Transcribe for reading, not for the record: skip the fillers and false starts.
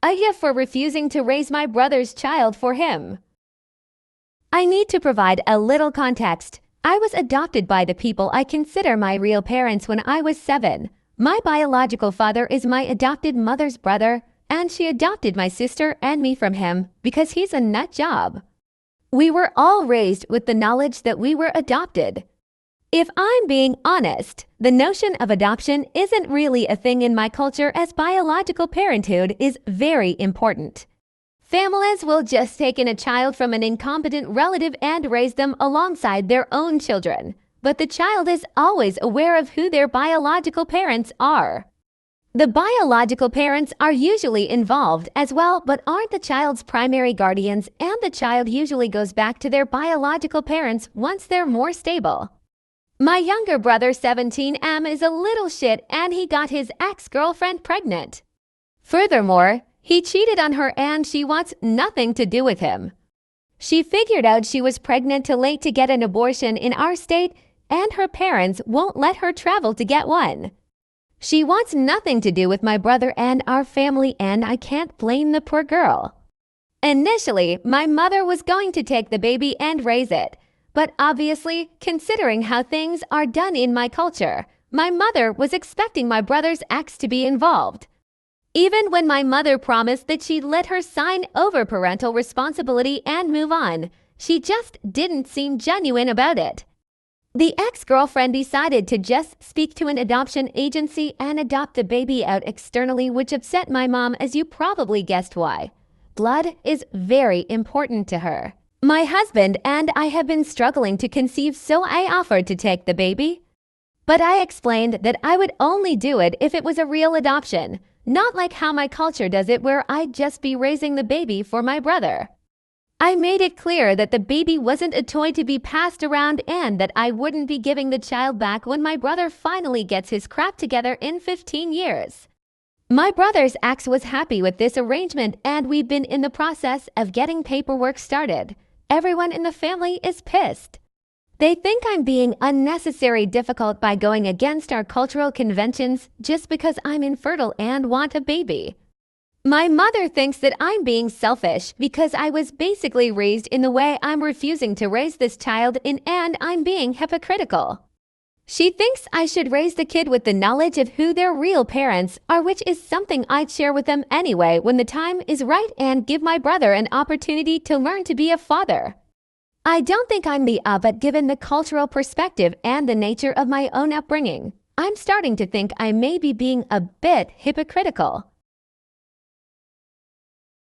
AITA for refusing to raise my brother's child for him. I need to provide a little context. I was adopted by the people I consider my real parents when I was 7. My biological father is my adopted mother's brother, and she adopted my sister and me from him because he's a nut job. We were all raised with the knowledge that we were adopted. If I'm being honest, the notion of adoption isn't really a thing in my culture, as biological parenthood is very important. Families will just take in a child from an incompetent relative and raise them alongside their own children, but the child is always aware of who their biological parents are. The biological parents are usually involved as well, but aren't the child's primary guardians, and the child usually goes back to their biological parents once they're more stable. My younger brother 17M is a little shit, and he got his ex-girlfriend pregnant. Furthermore, he cheated on her and she wants nothing to do with him. She figured out she was pregnant too late to get an abortion in our state, and her parents won't let her travel to get one. She wants nothing to do with my brother and our family, and I can't blame the poor girl. Initially, my mother was going to take the baby and raise it. But obviously, considering how things are done in my culture, my mother was expecting my brother's ex to be involved. Even when my mother promised that she'd let her sign over parental responsibility and move on, she just didn't seem genuine about it. The ex-girlfriend decided to just speak to an adoption agency and adopt the baby out externally, which upset my mom, as you probably guessed why. Blood is very important to her. My husband and I have been struggling to conceive, so I offered to take the baby. But I explained that I would only do it if it was a real adoption, not like how my culture does it, where I'd just be raising the baby for my brother. I made it clear that the baby wasn't a toy to be passed around, and that I wouldn't be giving the child back when my brother finally gets his crap together in 15 years. My brother's ex was happy with this arrangement, and we've been in the process of getting paperwork started. Everyone in the family is pissed. They think I'm being unnecessarily difficult by going against our cultural conventions just because I'm infertile and want a baby. My mother thinks that I'm being selfish because I was basically raised in the way I'm refusing to raise this child in, and I'm being hypocritical. She thinks I should raise the kid with the knowledge of who their real parents are, which is something I'd share with them anyway when the time is right, and give my brother an opportunity to learn to be a father. I don't think I'm the but given the cultural perspective and the nature of my own upbringing, I'm starting to think I may be being a bit hypocritical.